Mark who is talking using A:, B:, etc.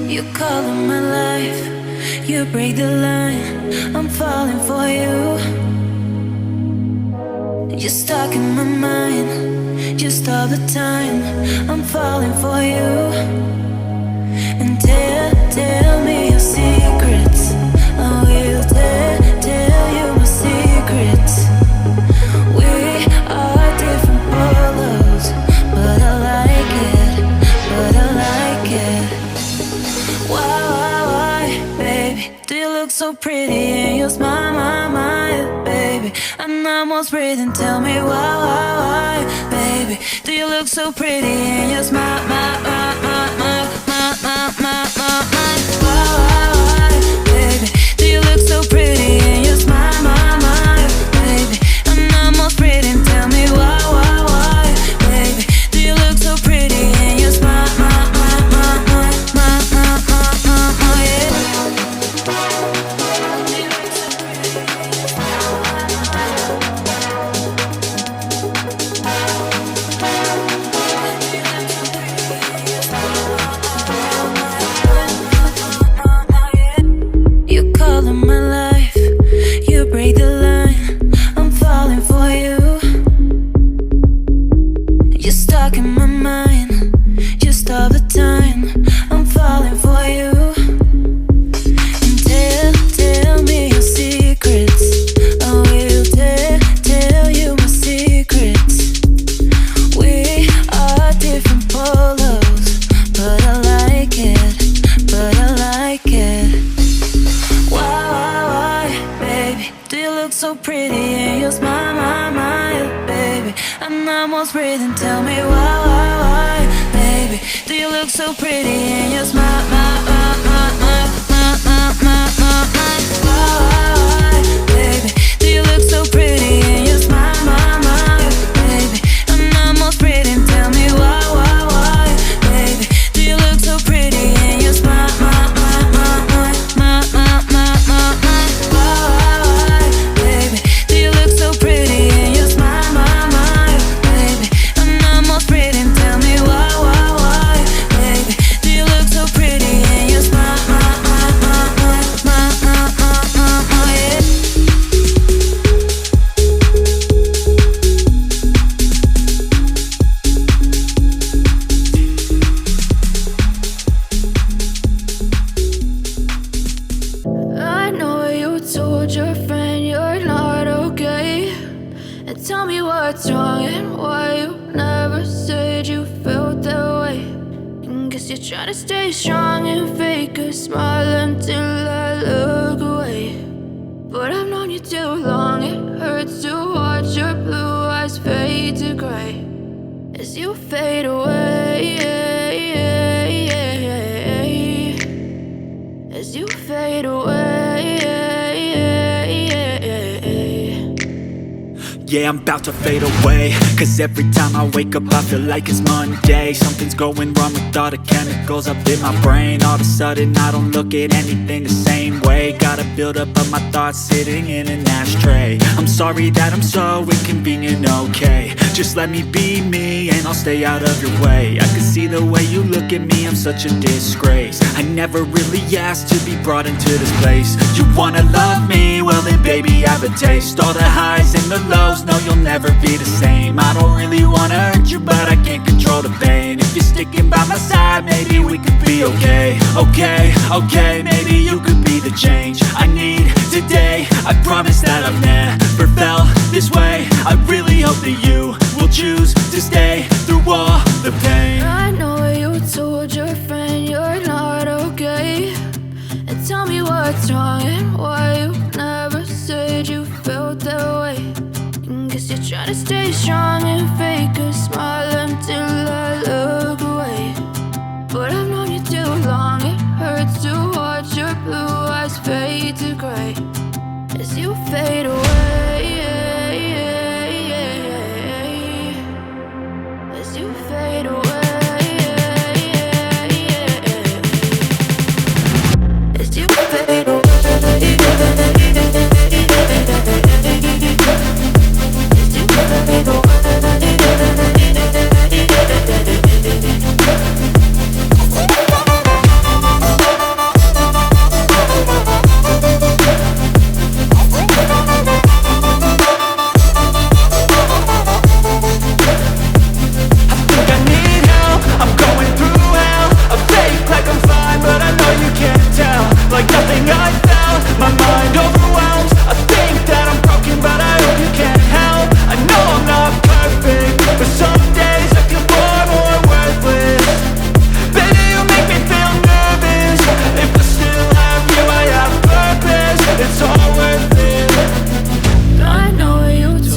A: You call in my life, you break the line, I'm falling for you. You're stuck in my mind, just all the time, I'm falling for you. And tell me your secrets, I will tell you my secrets. We are different polos, but I like it. Why, baby, do you look so pretty and you smile, my, baby? I'm almost breathing, tell me why, baby, do you look so pretty and you smile, my, why, baby, do you look so pretty and you smile, my, baby? I'm almost breathing, tell me why, baby, do you look so pretty and you smile, yeah. You call in my life, you break the line, I'm falling for you. You're stuck in my mind, just all the time, I'm falling for you. And tell me your secrets, I will tell you my secrets. We are different polos, but I like it. Why, baby, do you look so pretty and you smile, my, baby? I'm almost breathing, tell me why, baby, do you look so pretty and you smile, why, baby, do you look so pretty and you smile, baby? I'm almost breathing, tell me why, baby, do you look so pretty and you smile, baby, do you look so pretty and you smile, baby? I'm almost breathing, tell me why, baby, do you look so pretty and you smile, yeah. I know you told your friend you're not okay, and tell me what's wrong and why you never said you felt that way. And guess you're trying to stay strong and fake a smile until I look away. But I've known you too long, it hurts to watch your blue eyes fade to gray as you fade away, as you fade away.
B: Yeah, I'm about to fade away, cause every time I wake up I feel like it's Monday. Something's going wrong with all the chemicals up in my brain. All of a sudden I don't look at anything the same way. Gotta build up of my thoughts sitting in an ashtray. I'm sorry that I'm so inconvenient, okay? Just let me be me and I'll stay out of your way. I can see the way you look at me, I'm such a disgrace. I never really asked to be brought into this place. You wanna love me? Well then baby I have a taste. All the highs and the lows, no you'll never be the same. I don't really wanna hurt you but I can't control the pain. If you're sticking by my side maybe we could be okay. Okay, maybe you could be the change I need today. I promise that I've never felt this way. I really hope that you will choose to stay through all the pain.
A: I know you told your friend you're not okay, and tell me what's wrong and why you never said you felt that way. And guess you're trying to stay strong and fake a smile until I look